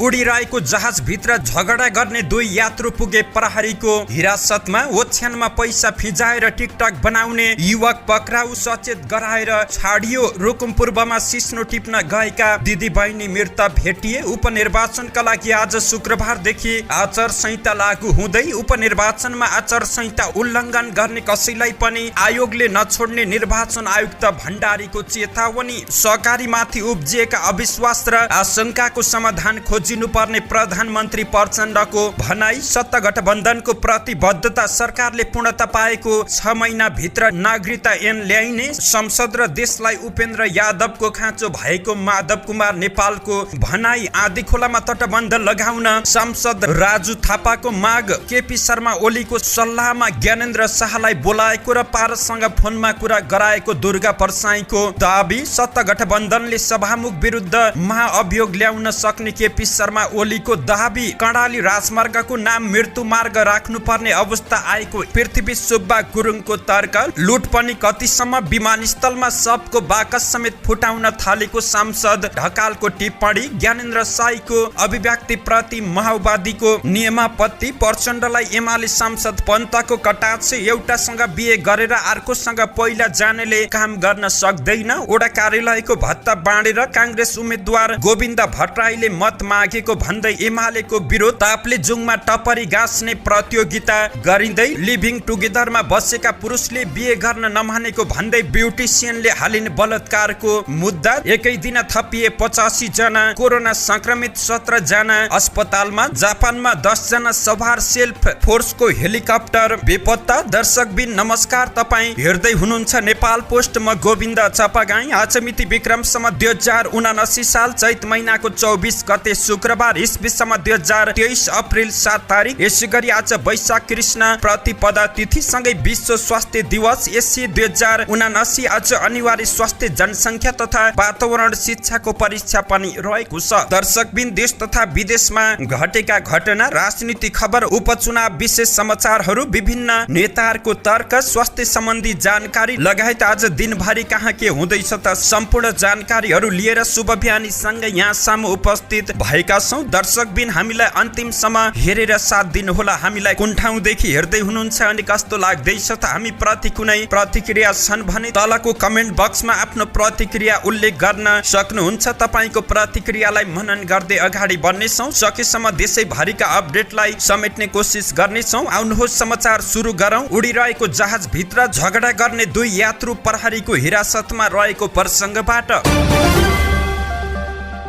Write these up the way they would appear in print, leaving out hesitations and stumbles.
उडिरहेको जहाजभित्र झगडा गर्ने 2 यात्रु पुगे प्रहरीको हिरासतमा। ओछ्यानमा पैसा फिजाएर टिकटक बनाउने युवक पक्राउ, सचेत गराएर छाडियो। रुकुम पूर्वमा सिस्नो टिप्न गएका दिदी बहिनी मृत भेटिए। उपनिर्वाचनका लागि आज शुक्रबारदेखि आचार संहिता लागू हुँदै उपनिर्वाचनमा आचार संहिता उल्लङ्घन गर्ने कसैलाई पनि आयोगले नछोड्ने निर्वाचन आयुक्त भण्डारीको चेतावनी। सहकारीमाथि उब्जिएका अविश्वास र आशंकाको समाधान खोजिनुपर्ने प्रधानमन्त्री प्रचण्डको भनाई। सत्ता गठबन्धनको प्रतिबद्धता सरकारले पूर्णता पाएको 6 महिनाभित्र नागरिकता ऐन ल्याइने। संसद र देशलाई उपेन्द्र यादवको खाँचो भएको माधव कुमार नेपालको भनाई। आँधी खोलामा तटबन्ध लगाउन सांसद राजु थापाको माग। केपी शर्मा ओलीको सल्लाहमा ज्ञानेन्द्र शाहलाई बोलाएको र पारससँग फोनमा कुरा गराएको दुर्गा परसाईको दाबी। सत्ता गठबन्धनले सभामुख विरुद्ध महाअभियोग ल्याउन सक्ने केपी शर्मा ओलीको दाबी। कर्णाली राजमार्गको नाम मृत्यु मार्ग राख्नुपर्ने अवस्था आएको पृथ्वी सुब्बा गुरुङको तर्क। लुट पनि कतिसम्म, विमानस्थलमा सबको बाकस समेत फुटाउन थालेको सांसद ढकालको टिप्पणी। ज्ञानेन्द्र शाहीको अभिव्यक्ति प्रति माओवादीको नियमापत्ति। प्रचण्डलाई एमाले सांसद पन्तको कटाक्ष। एउटासँग बिहे गरेर अर्कोसँग पहिला जानेले काम गर्न सक्दैन। ओडा कार्यालयको भत्ता बाँडेर कांग्रेस उम्मेद्वार गोविन्द भट्टराईले मत मागेको भन्दै एमालेको विरोध। ताप्लेजुङमा टपरी गाँस्ने प्रतियोगिता गरिँदै लिभिङ टुगेदरमा बसेका पुरुषले बिहे गर्न नमानेको भन्दै ब्युटिसियनले हालिने बलात्कारको मुद्दा। एकै दिन थपिए 85 जना कोरोना संक्रमित, 17 जना अस्पतालमा। जापानमा 10 जना सवार सेल्फ फोर्सको हेलिकप्टर बेपत्ता। दर्शकबिन नमस्कार, तपाईँ हेर्दै हुनुहुन्छ नेपाल पोस्ट। म गोविन्द चपागाई। आज मिति विक्रमसम्म 2079 साल चैत महिनाको 24 गते शुक्रबार, इस्वीसम्म 2023 अप्रिल 7 तारिक। यसै गरी आज वैशाख कृष्ण प्रतिपदा तिथि सँगै विश्व स्वास्थ्य दिवस। यसै 2079 आज अनिवार्य स्वास्थ्य जनसङ्ख्या तथा वातावरण शिक्षाको परीक्षा पनि रहेको छ। दर्शकबिन देश तथा विदेशमा घटेका घटना, राजनीतिक खबर, उपचुनाव विशेष समाचारहरू, विभिन्न नेताहरूको तर्क, स्वास्थ्य सम्बन्धी जानकारी लगायत आज दिनभरि कहाँ के हुँदैछ त सम्पूर्ण जानकारीहरू लिएर शुभ बिहानी सँगै यहाँ सामु उपस्थित भएका छौँ। दर्शकबिन हामीलाई अन्तिमसम्म हेरेर साथ दिनुहोला। हामीलाई कुन ठाउँदेखि हेर्दै हुनुहुन्छ अनि कस्तो लाग्दैछ त हामी प्रति कुनै प्रतिक्रिया छन् भने तलको कमेन्ट बक्समा आफ्नो प्रतिक्रिया उल्लेख गर्न सक्नुहुन्छ। तपाईँको प्रतिक्रियालाई मनन गर्दै अगाडि बढ्नेछौँ। सकेसम्म देशैभरिका अपडेटलाई समेट्ने कोसिस गर्नेछौँ। आउनुहोस् समाचार सुरु गरौँ। उडिरहेको जहाजभित्र झगडा गर्ने 2 यात्रु प्रहरीको हिरासतमा रहेको प्रसङ्गबाट।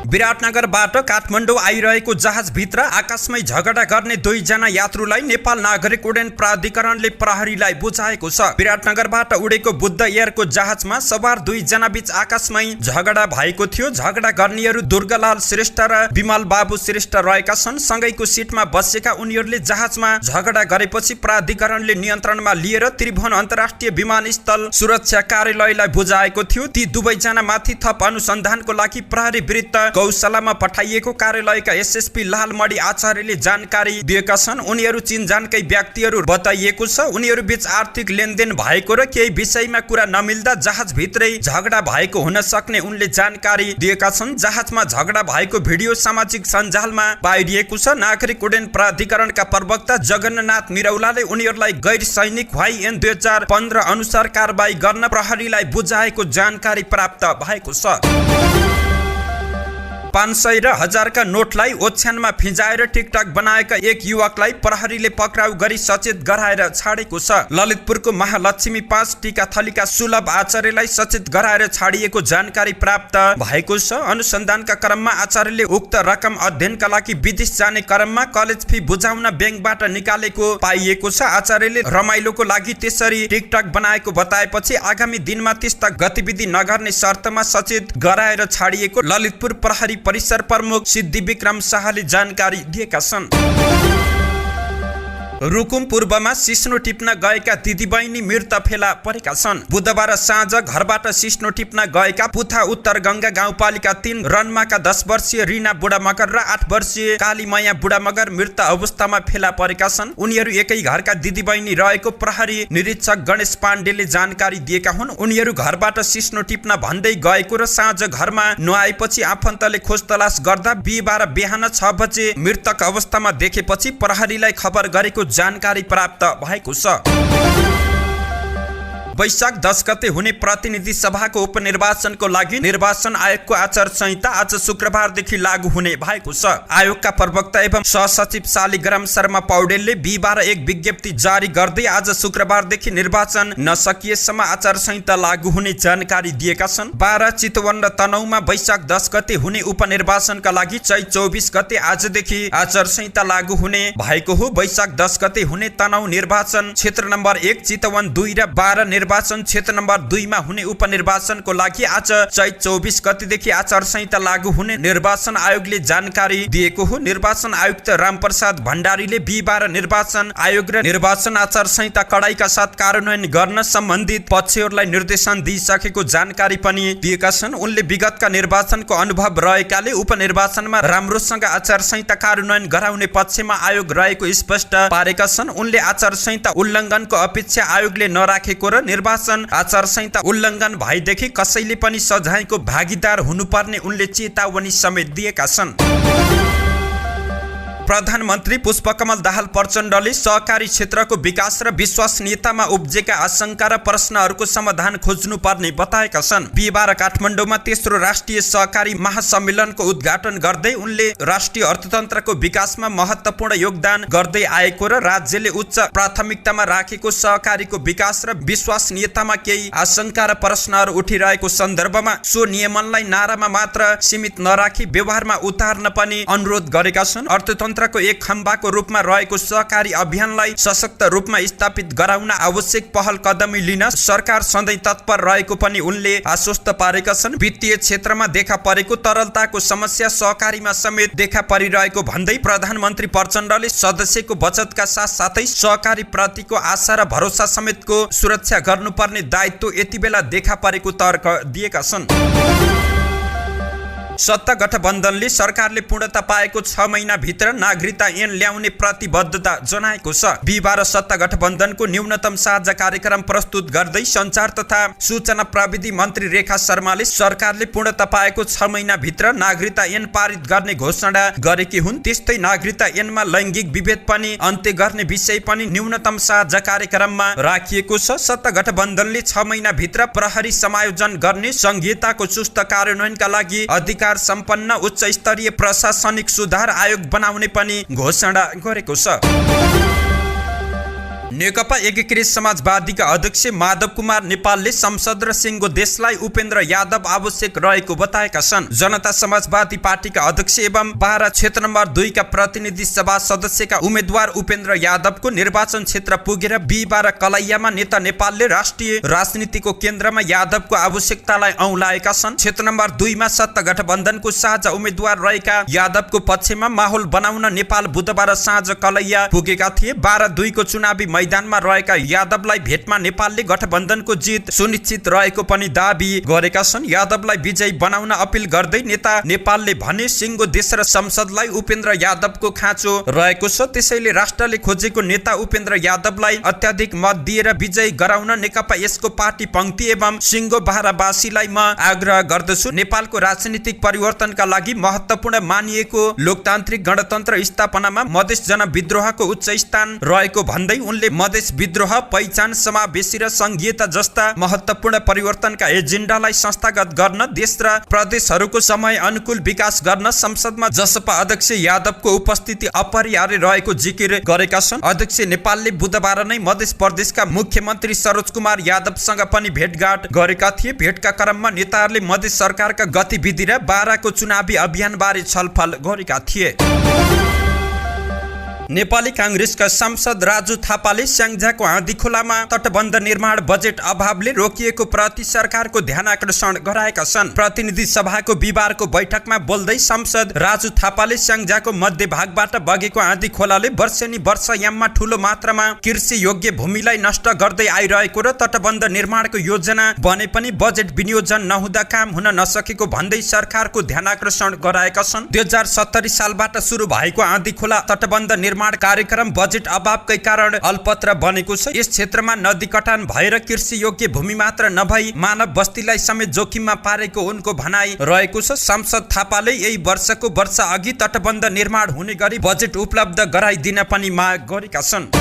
विराटनगरबाट काठमाडौँ आइरहेको जहाजभित्र आकाशमै झगडा गर्ने 2 जना यात्रुलाई नेपाल नागरिक उड्डयन प्राधिकरणले प्रहरीलाई बुझाएको छ। विराटनगरबाट उडेको बुद्ध एयरको जहाजमा सवार 2 जना बीच आकाशमै झगडा भएको थियो। झगडा गर्नेहरू दुर्गालाल श्रेष्ठ र विमल बाबु श्रेष्ठ रहेका छन्। सँगैको सिटमा बसेका उनीहरूले जहाजमा झगडा गरेपछि प्राधिकरणले नियन्त्रणमा लिएर त्रिभुवन अन्तर्राष्ट्रिय विमानस्थल सुरक्षा कार्यालयलाई बुझाएको थियो। ती 2 जना माथि थप अनुसन्धानको लागि प्रहरी विरुद्ध गौशालामा पठाइएको कार्यालयका एसएसपी लालमणि आचार्यले जानकारी दिएका छन्। उनीहरू चिनजानकै व्यक्तिहरू बताइएको छ। उनीहरू बीच आर्थिक लेनदेन भएको र केही विषयमा कुरा नमिल्दा जहाजभित्रै झगडा भएको हुन सक्ने उनले जानकारी दिएका छन्। जहाजमा झगडा भएको भिडियो सामाजिक सञ्जालमा पाइएको छ। नागरिक उड्डयन प्राधिकरणका प्रवक्ता जगन्नाथ निरौलाले उनीहरूलाई गैर सैनिक YN 2015 अनुसार कारबाही गर्न प्रहरीलाई बुझाएको जानकारी प्राप्त भएको छ। 500 र 1000 का नोटलाई ओछ्यानमा फिजाएर टिकटक बनाएका एक युवकलाई प्रहरीले पक्राउ गरी सचेत गराएर छाडेको छ। ललितपुरको महालक्ष्मी 5 टीका थलीका सुलभ आचार्यलाई सचेत गराएर छाडिएको जानकारी प्राप्त भएको छ। अनुसन्धानका क्रममा आचार्यले उक्त रकम अध्ययनका लागि विदेश जाने क्रममा कलेज फी बुझाउन ब्याङ्कबाट निकालेको पाइएको छ। आचार्यले रमाइलोको लागि त्यसरी टिकटक बनाएको बताएपछि आगामी दिनमा त्यस्ता गतिविधि नगर्ने शर्तमा सचेत गराएर छाडिएको ललितपुर प्रहरी परिसर प्रमुख सिद्धि विक्रम शाहले जानकारी दिएका छन्। रुकुम पूर्वमा सिस्नो टिप्न गएका दिदीबहिनी मृत फेला परेका छन्। बुधबार साँझ घरबाट सिस्नो टिप्न गएका पुथा उत्तर गंगा गाउँपालिका 3 रन्माका 10 वर्षीय रिना बुढामगर र 8 वर्षीय कालीमया बुढामगर मृत अवस्थामा फेला परेका छन्। उनीहरू एकै घरका दिदीबहिनी रहेको प्रहरी निरीक्षक गणेश पाण्डेले जानकारी दिएका हुन्। उनीहरू घरबाट सिस्नो टिप्न भन्दै गएको र साँझ घरमा नआएपछि आफन्तले खोज तलास गर्दा बिहीबार बिहान 6 बजे मृतक अवस्थामा देखेपछि प्रहरीलाई खबर गरेको जानकारी प्राप्त भएको छ। वैशाख 10 गते हुने प्रतिनिधि सभाको उपनिर्वाचनको लागि निर्वाचन आयोगको आचार संहिता आज शुक्रबारदेखि लागू हुने भएको छ। आयोगका प्रवक्ता एवं सहसचिव शालिग्राम शर्मा पौडेलले बिहीबार एक विज्ञप्ति जारी गर्दै आज शुक्रबारदेखि निर्वाचन नसकिएसम्म आचार संहिता लागू हुने जानकारी दिएका छन्। 12 चितवन र तनहुँमा वैशाख 10 गते हुने उपनिर्वाचनका लागि चैत 24 गते आजदेखि आचार संहिता लागू हुने भएको हो। वैशाख 10 गते हुने तनहुँ निर्वाचन क्षेत्र नम्बर 1, चितवन 2 र 12 निर्वाचन क्षेत्र नम्बर 2 मा हुने उपनिर्वाचनको लागि आज चैत 24 गतेदेखि आचार संहिता लागू हुने निर्वाचन आयोगले जानकारी दिएको हो। निर्वाचन आयुक्त रामप्रसाद भण्डारीले बिहीबार निर्वाचन आयोग र निर्वाचन आचार संहिता कडाइका साथ कार्यान्वयन गर्न सम्बन्धित पक्षहरूलाई निर्देशन दिइसकेको जानकारी पनि दिएका छन्। उनले विगतका निर्वाचनको अनुभव रहेकाले उपनिर्वाचनमा राम्रोसँग आचार संहिता कार्यान्वयन गराउने पक्षमा आयोग रहेको स्पष्ट पारेका छन्। उनले आचार संहिता उल्लङ्घनको अपेक्षा आयोगले नराखेको र निर्वाचन आचार संहिता उल्लङ्घन भएदेखि कसैले पनि सजायको भागीदार हुनुपर्ने उनले चेतावनी समेत दिएका छन्। प्रधानमन्त्री पुष्पकमल दाहाल प्रचण्डले सहकारी क्षेत्रको विकास र विश्वसनीयतामा उब्जेका आशंका र प्रश्नहरूको समाधान खोज्नुपर्ने बताएका छन्। बिहीबार काठमाडौँमा तेस्रो राष्ट्रिय सहकारी महासम्मेलनको उद्घाटन गर्दै उनले राष्ट्रिय अर्थतन्त्रको विकासमा महत्त्वपूर्ण योगदान गर्दै आएको र राज्यले उच्च प्राथमिकतामा राखेको सहकारीको विकास र विश्वसनीयतामा केही आशंका र प्रश्नहरू उठिरहेको सन्दर्भमा सो नियमनलाई नारामा मात्र सीमित नराखी व्यवहारमा उतार्न पनि अनुरोध गरेका छन्। अर्थतन्त्रको एक खम्बाको रूपमा रहेको सहकारी अभियानलाई सशक्त रूपमा स्थापित गराउन आवश्यक पहल कदमी लिन सरकार सधैँ तत्पर रहेको पनि उनले आश्वस्त पारेका छन्। वित्तीय क्षेत्रमा देखा परेको तरलताको समस्या सहकारीमा समेत देखा परिरहेको भन्दै प्रधानमन्त्री प्रचण्डले सदस्यको बचतका साथसाथै सहकारी प्रतिको आशा र भरोसा समेतको सुरक्षा गर्नुपर्ने दायित्व यति बेला देखा परेको तर्क दिएका छन्। सत्ता गठबन्धनले सरकारले पूर्णता पाएको 6 महिनाभित्र नागरिकता ऐन ल्याउने प्रतिबद्धता जनाएको छ। बिहीबार सत्ता गठबन्धनको न्यूनतम साझा कार्यक्रम प्रस्तुत गर्दै सञ्चार तथा सूचना प्रविधि मन्त्री रेखा शर्माले सरकारले पूर्णता पाएको 6 महिनाभित्र नागरिकता ऐन पारित गर्ने घोषणा गरेकी हुन्। त्यस्तै नागरिकता ऐनमा लैङ्गिक विभेद पनि अन्त्य गर्ने विषय पनि न्यूनतम साझा कार्यक्रममा राखिएको छ। सत्ता गठबन्धनले 6 महिनाभित्र प्रहरी समायोजन गर्ने संहिताको चुस्त कार्यान्वयनका लागि अधिकार सम्पन्न उच्च स्तरीय प्रशासनिक सुधार आयोग बनाउने पनि घोषणा गरेको छ। नेकपा एकीकृत समाजवादीका अध्यक्ष माधव कुमार नेपालले संसद र सिङ्गो देशलाई उपेन्द्र यादव आवश्यक रहेको बताएका छन्। जनता समाजवादी पार्टीका अध्यक्ष एवं 12 क्षेत्र नम्बर 2 का प्रतिनिधि सभा सदस्यका उम्मेद्वार उपेन्द्र यादवको निर्वाचन क्षेत्र पुगेर बिहीबार कलैयामा नेता नेपालले राष्ट्रिय राजनीतिको केन्द्रमा यादवको आवश्यकतालाई औँलाएका छन्। क्षेत्र नम्बर 2 मा सत्ता गठबन्धनको साझा उम्मेद्वार रहेका यादवको पक्षमा माहौल बनाउन नेपाल बुधबार साँझ कलैया पुगेका थिए। 12/2 को चुनावी मैदानमा रहेका यादवलाई भेटमा नेपालले गठबन्धनको जित सुनिश्चित रहेको पनि दाबी गरेका छन्। यादवलाई विजयी बनाउन अपिल गर्दै नेता नेपालले भने सिङ्गो देश र संसदलाई उपेन्द्र यादवको खाँचो रहेको छ, त्यसैले राष्ट्रले खोजेको नेता उपेन्द्र यादवलाई अत्याधिक मत दिएर विजयी गराउन नेकपा यसको पार्टी पंक्ति एवं सिङ्गो बाह्रवासीलाई म आग्रह गर्दछु। नेपालको राजनीतिक परिवर्तनका लागि महत्त्वपूर्ण मानिएको लोकतान्त्रिक गणतन्त्र स्थापनामा मधेस जनविद्रोहको उच्च स्थान रहेको भन्दै उनले मधेस विद्रोह, पहिचान, समावेशी र संघीयता जस्ता महत्त्वपूर्ण परिवर्तनका एजेन्डालाई संस्थागत गर्न देश र प्रदेशहरूको समय अनुकूल विकास गर्न संसदमा जसपा अध्यक्ष यादवको उपस्थिति अपरिहार्य रहेको जिकिर गरेका छन्। अध्यक्ष नेपालले बुधबार नै मधेस प्रदेशका मुख्यमन्त्री सरोज कुमार यादवसँग पनि भेटघाट गरेका थिए। भेटका क्रममा नेताहरूले मधेस सरकारका गतिविधि र 12 को चुनावी अभियान बारे छलफल गरेका थिए। नेपाली कांग्रेसका सांसद राजु थापाले स्याङ्जाको आँधी खोलामा तटबन्ध निर्माण बजेट अभावले रोकिएको प्रति सरकारको ध्यान आकर्षण गराएका छन्। प्रतिनिधि सभाको बिहिबारको बैठकमा बोल्दै सांसद राजु थापाले स्याङ्जाको मध्य भागबाट बगेको आँधी खोलाले वर्षेनी वर्षयाममा ठूलो मात्रामा कृषि योग्य भूमिलाई नष्ट गर्दै आइरहेको र तटबन्ध निर्माणको योजना बने पनि बजेट विनियोजन नहुँदा काम हुन नसकेको भन्दै सरकारको ध्यान आकर्षण गराएका छन्। 2070 सालबाट सुरु भएको आँधी खोला तटबन्ध निर्माण कार्यक्रम बजेट अभावकै कारण अल्पत्र बनेको छ। यस क्षेत्रमा नदी कटान भएर कृषि योग्य भूमि मात्र नभई मानव बस्तीलाई समेत जोखिममा पारेको उनको भनाई रहेको छ। सांसद थापाले यही वर्षको वर्ष अघि तटबन्ध निर्माण हुने गरी बजेट उपलब्ध गराइदिन पनि माग गरेका छन्।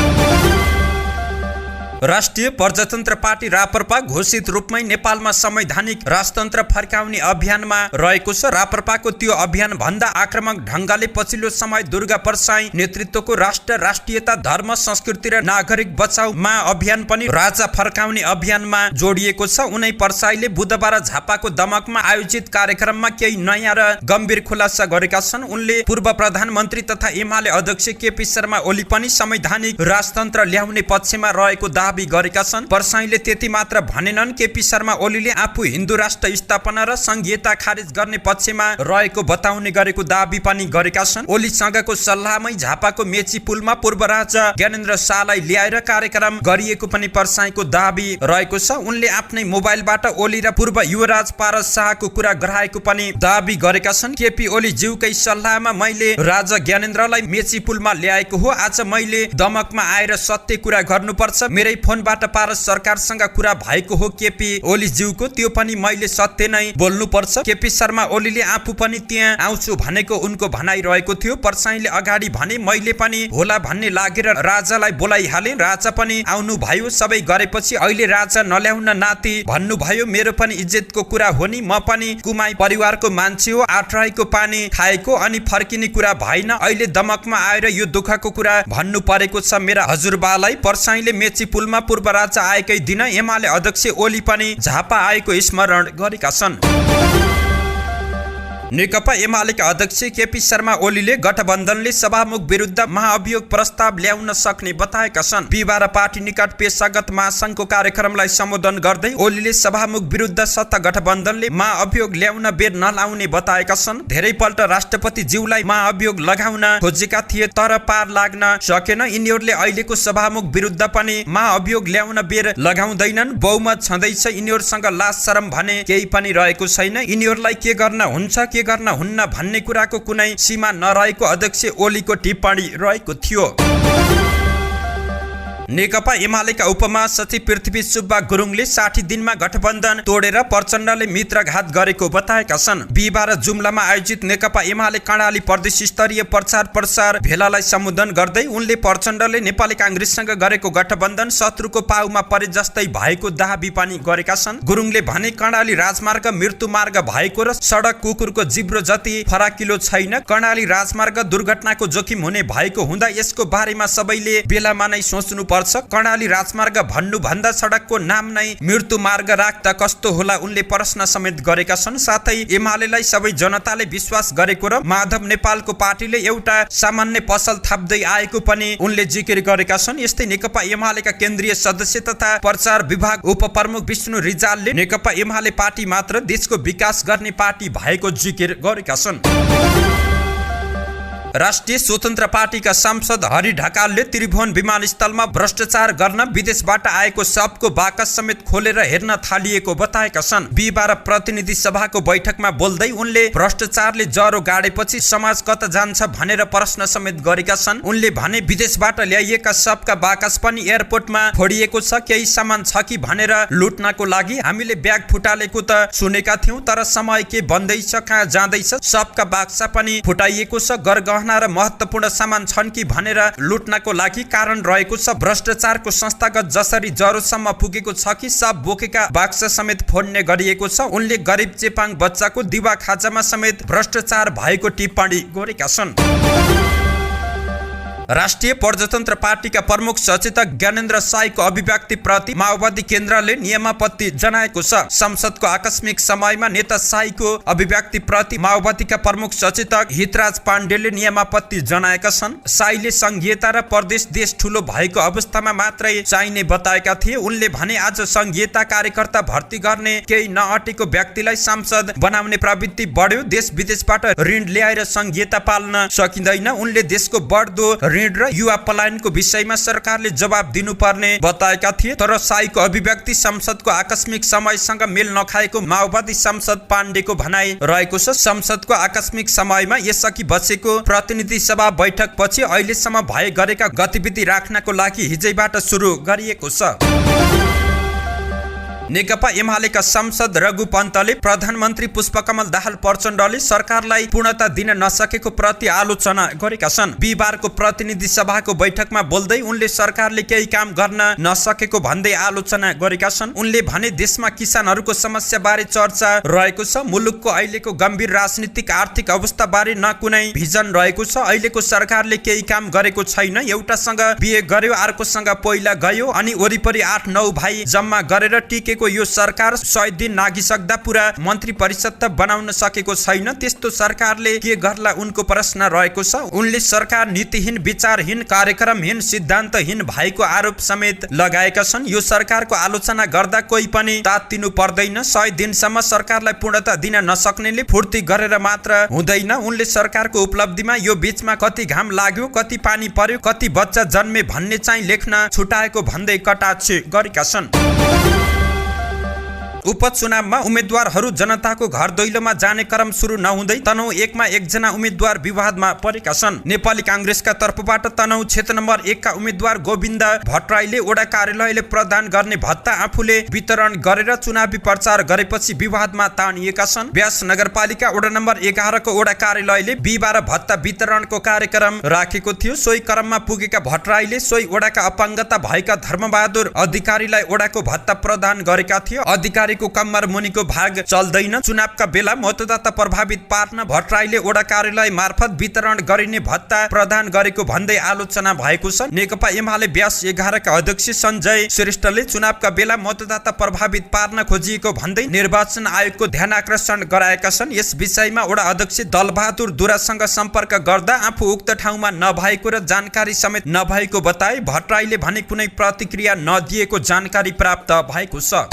राष्ट्रिय प्रजातन्त्र पार्टी राप्रपा घोषित रूपमै नेपालमा संवैधानिक राजतन्त्र फर्काउने अभियानमा रहेको छ। राप्रपाको त्यो अभियान भन्दा आक्रामक ढंगले पछिल्लो समय दुर्गा परसाई नेतृत्वको राष्ट्र राष्ट्रियता धर्म संस्कृति र नागरिक बचाउ महाअभियान पनि राजा फर्काउने अभियानमा जोडिएको छ। उनै परसाईले बुधबार झापाको दमकमा आयोजित कार्यक्रममा केही नयाँ र गम्भीर खुलासा गरेका छन्। उनले पूर्व प्रधानमन्त्री तथा एमाले अध्यक्ष केपी शर्मा ओली पनि संवैधानिक राजतन्त्र ल्याउने पक्षमा रहेको दाबी गरेका छन्। परसाईले त्यति मात्र भनेनन्, केपी शर्मा ओलीले आफू हिन्दू राष्ट्र स्थापना र संघीयता खारेज गर्ने पक्षमा रहेको बताउने गरेको दाबी पनि गरेका छन्। ओलीसँगको सल्लाहमै झापाको मेची पुलमा पूर्व राजा ज्ञानेन्द्र शाहलाई ल्याएर कार्यक्रम गरिएको पनि परसाईको दाबी रहेको छ। उनले आफ्नै मोबाइलबाट ओली र पूर्व युवराज पारस शाहको कुरा गराएको पनि दाबी गरेका छन्। केपी ओली ज्यूकै सल्लाहमा मैले राजा ज्ञानेन्द्रलाई मेची पुलमा ल्याएको हो। आज मैले दमकमा आएर सत्य कुरा गर्नुपर्छ। मेरै फोनबाट पारस सरकारसँग कुरा भएको हो केपी ओली ज्यूको, त्यो पनि मैले सत्य नै बोल्नु पर्छ। केपी शर्मा ओलीले आफू पनि त्यहाँ आउँछु भनेको उनको भनाइ रहेको थियो। परसाईले अगाडि भने मैले पनि होला भन्ने लागेर राजालाई बोलाइहाले। राजा पनि आउनु भयो। सबै गरेपछि अहिले राजा नल्याउन नाति भन्नुभयो। मेरो पनि इज्जतको कुरा हो नि, म पनि कुमाई परिवारको मान्छे हो। आठराईको पानी खाएको अनि फर्किने कुरा भएन। अहिले दमकमा आएर यो दुःखको कुरा भन्नु परेको छ मेरा हजुरबालाई। परसाईले मेची पुलमा पूर्व राजा आएकै दिन एमाले अध्यक्ष ओली पनि झापा आएको स्मरण गरेका छन्। नेकपा एमालेका अध्यक्ष केपी शर्मा ओलीले गठबन्धनले सभामुख विरुद्ध महाअभियोग प्रस्ताव ल्याउन सक्ने बताएका छन्। बिहिबार पार्टी निकट पेशागत महासंघको कार्यक्रमलाई सम्बोधन गर्दै ओलीले सभामुख विरुद्ध सत्ता गठबन्धनले महाअभियोग ल्याउन बेर नलाउने बताएका छन्। धेरैपल्ट राष्ट्रपति ज्यूलाई महाअभियोग लगाउन खोजेका थिए तर पार लाग्न सकेन। यिनीहरूले अहिलेको सभामुख विरुद्ध पनि महाअभियोग ल्याउन बेर लगाउँदैनन्। बहुमत छँदैछ। यिनीहरूसँग लाज शरम भने केही पनि रहेको छैन। यिनीहरूलाई के गर्न हुन्छ के गर्न हुन्न भन्ने कुराको कुनै सीमा नरहेको अध्यक्ष ओलीको टिप्पणी रहेको थियो। नेकपा एमालेका उपमहासचिव पृथ्वी सुब्बा गुरुङले 60 दिनमा गठबन्धन तोडेर प्रचण्डले मित्रघात गरेको बताएका छन्। बिहिबार जुम्लामा आयोजित नेकपा एमाले कर्णाली प्रदेश स्तरीय प्रचार प्रसार भेलालाई सम्बोधन गर्दै उनले प्रचण्डले नेपाली कांग्रेससँग गरेको गठबन्धन शत्रुको पाउमा परे जस्तै भएको दाबी पनि गरेका छन्। गुरुङले भने कर्णाली राजमार्ग मृत्यु मार्ग भएको र सडक कुकुरको जिब्रो जति फराकिलो छैन। कर्णाली राजमार्ग दुर्घटनाको जोखिम हुने भएको हुँदा यसको बारेमा सबैले बेलामा नै सोच्नु पर्छ। कर्णाली राजमार्ग भन्नु भन्दा सडकको नाम नै मृत्यु मार्ग राख्दा कस्तो होला उनले प्रश्न समेत गरेका छन्। साथै एमालेलाई सबै जनताले विश्वास गरेको र माधव नेपालको पार्टीले एउटा सामान्य पसल थाप्दै आएको पनि उनले जिकिर गरेका छन्। यस्तै नेकपा एमालेका केन्द्रीय सदस्य तथा प्रचार विभाग उपप्रमुख विष्णु रिजालले नेकपा एमाले पार्टी मात्र देशको विकास गर्ने पार्टी भएको जिकिर गरेका छन्। राष्ट्रिय स्वतन्त्र पार्टीका सांसद हरि ढकालले त्रिभुवन विमानस्थलमा भ्रष्टाचार गर्न विदेशबाट आएको सबको बाकस समेत खोलेर हेर्न थालिएको बताएका छन्। बिहिबार प्रतिनिधि सभाको बैठकमा बोल्दै उनले भ्रष्टाचारले जरो गाडेपछि समाज कता जान्छ भनेर प्रश्न समेत गरेका छन्। उनले भने विदेशबाट ल्याइएका सबका बाकस पनि एयरपोर्टमा फोडिएको छ। केही सामान छ कि भनेर लुट्नको लागि हामीले ब्याग फुटालेको त सुनेका थियौं, तर समय के बन्दैछ कहाँ जाँदैछ सबका बाक्सा पनि फुटाइएको छ। गरगहना र महत्त्वपूर्ण सामान छन् कि भनेर लुट्नको लागि कारण रहेको छ। भ्रष्टाचारको संस्थागत जसरी जरोसम्म पुगेको छ कि सब बोकेका बाक्सा समेत फोड्ने गरिएको छ। उनले गरिब चेपाङ बच्चाको दिवा खाजामा समेत भ्रष्टाचार भएको टिप्पणी गरेका छन्। राष्ट्रिय प्रजातन्त्र पार्टीका प्रमुख सचेतक ज्ञानेन्द्र साईको अभिव्यक्ति प्रति माओवादी केन्द्रले नियमापत्ति जनाएको छ। संसदको आकस्मिक समयमा नेता साईको अभिव्यक्ति प्रति माओवादीका प्रमुख सचेतक हितराज पाण्डेले नियमापत्ति जनाएका छन्। साईले संघीयता र प्रदेश देश ठूलो भएको अवस्थामा मात्रै चाहिने बताएका थिए। उनले भने आज संघीयता कार्यकर्ता भर्ती गर्ने केही नअटेको व्यक्तिलाई सांसद बनाउने प्रवृत्ति बढ्यो। देश विदेशबाट ऋण ल्याएर संघीयता पाल्न सकिँदैन। उनले देशको बढ्दो ऋण र युवा पलायनको विषयमा सरकारले जवाब दिनुपर्ने बताएका थिए। तर साईको अभिव्यक्ति संसदको आकस्मिक समयसँग मेल नखाएको माओवादी सांसद पाण्डेको भनाइ रहेको छ। संसदको आकस्मिक समयमा यसअघि बसेको प्रतिनिधि सभा बैठक पछि अहिलेसम्म भए गरेका गतिविधि राख्नको लागि हिजैबाट सुरु गरिएको छ। नेकपा एमालेका सांसद रघु पन्तले प्रधानमन्त्री पुष्पकमल दाहाल प्रचण्डले सरकारलाई पूर्णता दिन नसकेको प्रति आलोचना गरेका छन्। बिहिबारको प्रतिनिधि सभाको बैठकमा बोल्दै उनले सरकारले केही काम गर्न नसकेको भन्दै आलोचना गरेका छन्। उनले भने देशमा किसानहरूको समस्या बारे चर्चा रहेको छ। मुलुकको अहिलेको गम्भीर राजनीतिक आर्थिक अवस्था बारे न कुनै भिजन रहेको छ। अहिलेको सरकारले केही काम गरेको छैन। एउटासँग बिहे गर्यो, अर्कोसँग पहिला गयो अनि वरिपरि 8-9 भाइ जम्मा गरेर टिके यो सरकार 100 दिन नागिसक्दा पूरा मन्त्री परिषद त बनाउन सकेको छैन। त्यस्तो सरकारले के गर्ला उनको प्रश्न रहेको छ। उनले सरकार नीतिहीन, विचारहीन, कार्यक्रमहीन, सिद्धान्तहीन भएको आरोप समेत लगाएका छन्। यो सरकारको आलोचना गर्दा कोही पनि तात्तिनु पर्दैन। 100 दिनसम्म सरकारलाई पूर्णता दिन नसक्नेले फुर्ती गरेर मात्र हुँदैन। उनले सरकारको उपलब्धिमा यो बीचमा कति घाम लाग्यो, कति पानी पर्यो, कति बच्चा जन्मे भन्ने चाहिँ लेख्न छुटाएको भन्दै कटाक्ष गरेका छन्। उपचुनावमा उम्मेद्वारहरू जनताको घर दैलोमा जाने क्रम सुरु नहुँदै तनहुँ 1 मा एकजना उम्मेद्वार विवादमा परेका छन्। नेपाली कांग्रेसका तर्फबाट तनहुँ क्षेत्र नम्बर 1 का उम्मेद्वार गोविन्द भट्टराईले वडा कार्यालयले प्रदान गर्ने भत्ता आफूले वितरण गरेर चुनावी प्रचार गरेपछि विवादमा तानिएका छन्। व्यास नगरपालिका वडा नम्बर 11 को वडा कार्यालयले बिहिबार भत्ता वितरणको कार्यक्रम राखेको थियो। सोही क्रममा पुगेका भट्टराईले सोही वडाका अपाङ्गता भएका धर्मबहादुर अधिकारीलाई वडाको भत्ता प्रदान गरेका थिए। अधिकारी को कम्मर मुनिको भाग चल्दैन। चुनावका बेला मतदाता प्रभावित पार्न भट्टराईले वडा कार्यालय मार्फत वितरण गरिने भत्ता प्रदान गरेको भन्दै आलोचना भएको छ। नेकपा एमाले व्यास 11 का अध्यक्ष सञ्जय श्रेष्ठले चुनावका बेला मतदाता प्रभावित पार्न खोजिएको भन्दै निर्वाचन आयोगको ध्यान आकर्षण गराएका छन्। यस विषयमा वडा अध्यक्ष दलबहादुर दुरासँग सम्पर्क गर्दा आफू उक्त ठाउँमा नभएको र जानकारी समेत नभएको बताए। भट्टराईले भने कुनै प्रतिक्रिया नदिएको जानकारी प्राप्त भएको छ।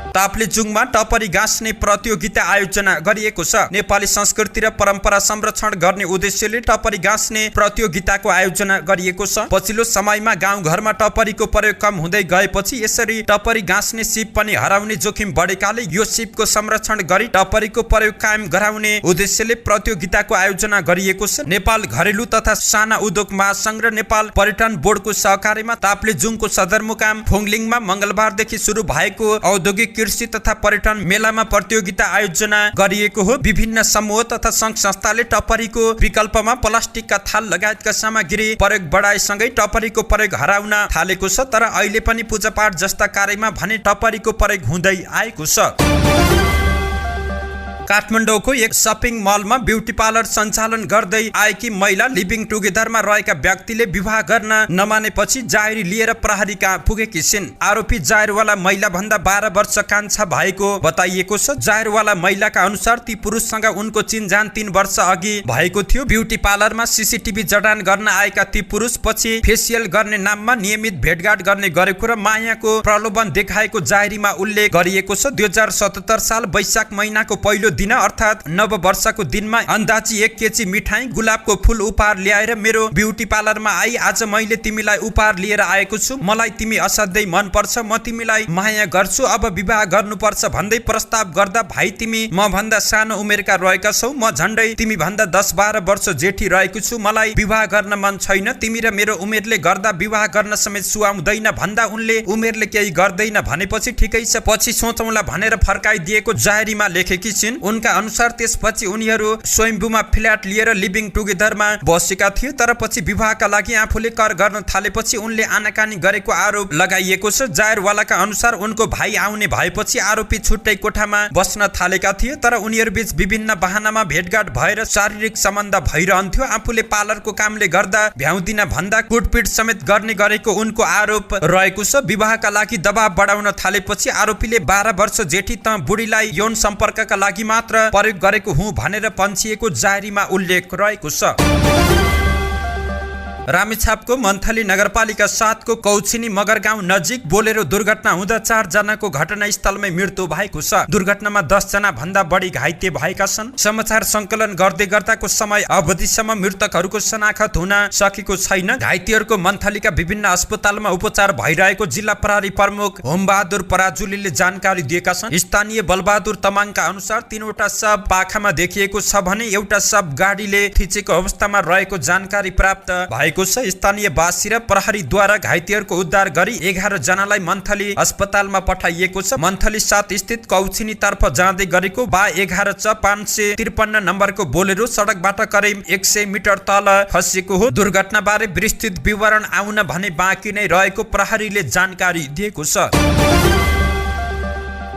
ताप्लेजुङमा टपरी गाँस्ने प्रतियोगिता आयोजना गरिएको छ। नेपाली संस्कृति र परम्परा संरक्षण गर्ने उद्देश्यले टपरी गाँस्ने प्रतियोगिताको आयोजना गरिएको छ। पछिल्लो समयमा गाउँघरमा टपरीको प्रयोग कम हुँदै गएपछि यसरी टपरी गाँस्ने सिप पनि हराउने जोखिम बढेकाले यो सिपको संरक्षण गरी टपरीको प्रयोग कायम गराउने उद्देश्यले प्रतियोगिताको आयोजना गरिएको छ। नेपाल घरेलु तथा साना उद्योग महासंघ र नेपाल पर्यटन बोर्डको सहकार्यमा ताप्लेजुङको सदरमुकाम फुङलिङमा मंगलबारदेखि सुरु भएको औद्योगिक कृषि तथा पर्यटन मेलामा प्रतियोगिता आयोजना गरिएको हो। विभिन्न समूह तथा संघ संस्थाले टपरीको विकल्पमा प्लास्टिकका थाल लगायतका सामग्री प्रयोग बढाएसँगै टपरीको प्रयोग हराउन थालेको छ। तर अहिले पनि पूजापाठ जस्ता कार्यमा भने टपरीको प्रयोग हुँदै आएको छ। काठमाडौँको एक सपिङ मलमा ब्युटी पार्लर सञ्चालन गर्दै आएकी महिला लिभिङ टुगेदरमा रहेका व्यक्तिले विवाह गर्न नमानेपछि जाहेरी लिएर प्रहरी कहाँ पुगेकी छिन्। आरोपी जाहेरवाला महिला भन्दा 12 वर्ष कान्छा भएको बताइएको छ। जाहेरवाला महिलाका अनुसार ती पुरुषसँग उनको चिनजान 3 वर्ष अघि भएको थियो। ब्युटी पार्लरमा सीसीटीभी जडान गर्न आएका ती पुरुष पछि फेसियल गर्ने नाममा नियमित भेटघाट गर्ने गरेको र मायाको प्रलोभन देखाएको जाहेरीमा उल्लेख गरिएको छ। 2077 साल वैशाख महिनाको पहिलो दिन अर्थात नव वर्षको दिनमा अन्दाजी 1 केजी मिठाई गुलाबको फूल उपहार ल्याएर मेरो ब्युटी पार्लरमा आई। आज मैले तिमीलाई उपहार लिएर आएको छु। मलाई तिमी असाध्यै मन पर्छ। म तिमीलाई माया गर्छु। अब विवाह गर्नुपर्छ भन्दै प्रस्ताव गर्दा भाइ तिमी म भन्दा सानो उमेरका रहेका छौ। म झण्डै तिमी भन्दा 10-12 वर्ष जेठी रहेको छु। मलाई विवाह गर्न मन छैन। तिमी र मेरो उमेरले गर्दा विवाह गर्न समेत सुहाउँदैन भन्दा उनले उमेरले केही गर्दैन भनेपछि ठिकै छ पछि सोचौँला भनेर फर्काइदिएको जाहेरीमा लेखेकी छिन्। उनका अनुसार त्यसपछि उनीहरू स्वयम्भूमा फ्ल्याट लिएर लिभिङ टुगेदरमा बसेका थिए, तर पछि विवाहका लागि आफूले कर गर्न थालेपछि उनले आनाकानी गरेको आरोप लगाइएको छ। जायरवालाका अनुसार उनको भाइ आउने भएपछि आरोपी छुट्टै कोठामा बस्न थालेका थिए, तर उनीहरू बीच विभिन्न बहानामा भेटघाट भएर शारीरिक सम्बन्ध भइरहन्थ्यो। आफूले पार्लरको कामले गर्दा भ्याउँदिन भन्दा कुटपिट समेत गर्ने गरेको उनको आरोप रहेको छ। विवाहका लागि दबाब बढाउन थालेपछि आरोपीले 12 वर्ष जेठी त बुढीलाई यौन सम्पर्कका लागि मात्र प्रयोग गरेको हुँ भनेर पन्छिएको जायरीमा उल्लेख रहेको छ। रामेछापको मन्थली नगरपालिका 7 को कौछिनी मगर गाउँ नजिक बोलेरो दुर्घटना हुँदा 4 जनाको घटनास्थलमै मृत्यु भएको छ। दुर्घटनामा 10 जना भन्दा बढी घाइते भएका छन्। समाचार संकलन गर्दै गर्दाको समय अवधिसम्म मृतकहरूको शनाखत हुन सकेको छैन। घाइतेहरूको मन्थलीका विभिन्न अस्पतालमा उपचार भइरहेको जिल्ला प्रहरी प्रमुख होमबहादुर पराजुलीले जानकारी दिएका छन्। स्थानीय बलबहादुर तमाङका अनुसार 3 वटा शव पाखामा देखिएको छ भने एउटा शव गाडीले थिचेको अवस्थामा रहेको जानकारी प्राप्त भएको छ। स्थानीय वासी र प्रहरीद्वारा घाइतेहरूको उद्धार गरी 11 जनालाई मन्थली अस्पतालमा पठाइएको छ। मन्थली 7 स्थित कौछिनी तर्फ जाँदै गरेको 11 च 553 नम्बरको बोलेरो सडकबाट करिब 100 मिटर तल खसेको हो। दुर्घटना बारे विस्तृत विवरण आउन भने बाँकी नै रहेको प्रहरीले जानकारी दिएको छ।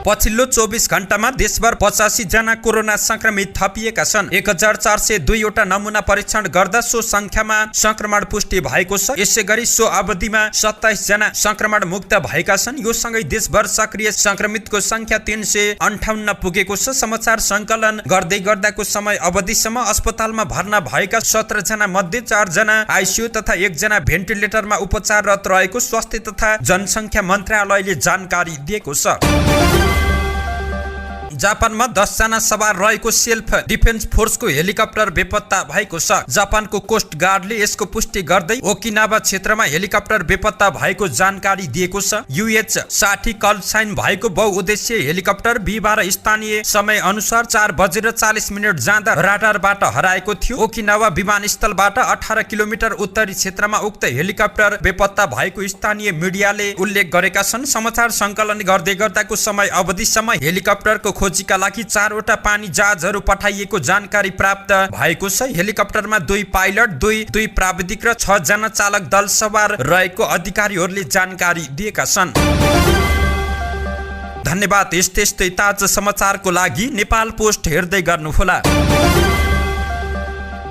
पछिल्लो 24 घण्टामा देशभर 85 जना कोरोना संक्रमित थपिएका छन्। 1402 वटा नमुना परीक्षण गर्दा सो संख्यामा संक्रमण पुष्टि भएको छ। यसैगरी सो अवधिमा 27 जना संक्रमण मुक्त भएका छन्। यो सँगै देशभर सक्रिय संक्रमितको संख्या 358 पुगेको छ। समाचार संकलन गर्दै गर्दाको समय अवधिसम्म अस्पतालमा भर्ना भएका 17 जना मध्ये 4 जना आइसियु तथा 1 जना भेन्टिलेटरमा उपचाररत रहेको स्वास्थ्य तथा जनसंख्या मन्त्रालयले जानकारी दिएको छ। जापानमा 10 जना सवार रहेको सेल्फ डिफेन्स फोर्सको हेलिकप्टर बेपत्ता भएको छ। जापानको कोस्ट गार्डले यसको पुष्टि गर्दै ओकिनावा क्षेत्रमा हेलिकप्टर बेपत्ता भएको जानकारी दिएको छ। UH-60 कल साइन भएको बहुउद्देश्य हेलिकप्टर बिहीबार स्थानीय समय अनुसार 4:40 जाँदा राडारबाट हराएको थियो। ओकिनावा विमानस्थलबाट 18 किलोमिटर उत्तरी क्षेत्रमा उक्त हेलिकप्टर बेपत्ता भएको स्थानीय मिडियाले उल्लेख गरेका छन्। समाचार संकलन गर्दै गर्दाको समय अवधिसम्म हेलिकप्टरको खोजीका लागि 4 वटा पानी जहाजहरू पठाइएको जानकारी प्राप्त भएको छ। हेलिकप्टरमा 2 पाइलट, 2 प्राविधिक र 6 जना चालक दल सवार रहेको अधिकारीहरूले जानकारी दिएका छन्। धन्यवाद। यस्तै ताजा समाचारको लागि नेपाल पोस्ट हेर्दै गर्नुहोला।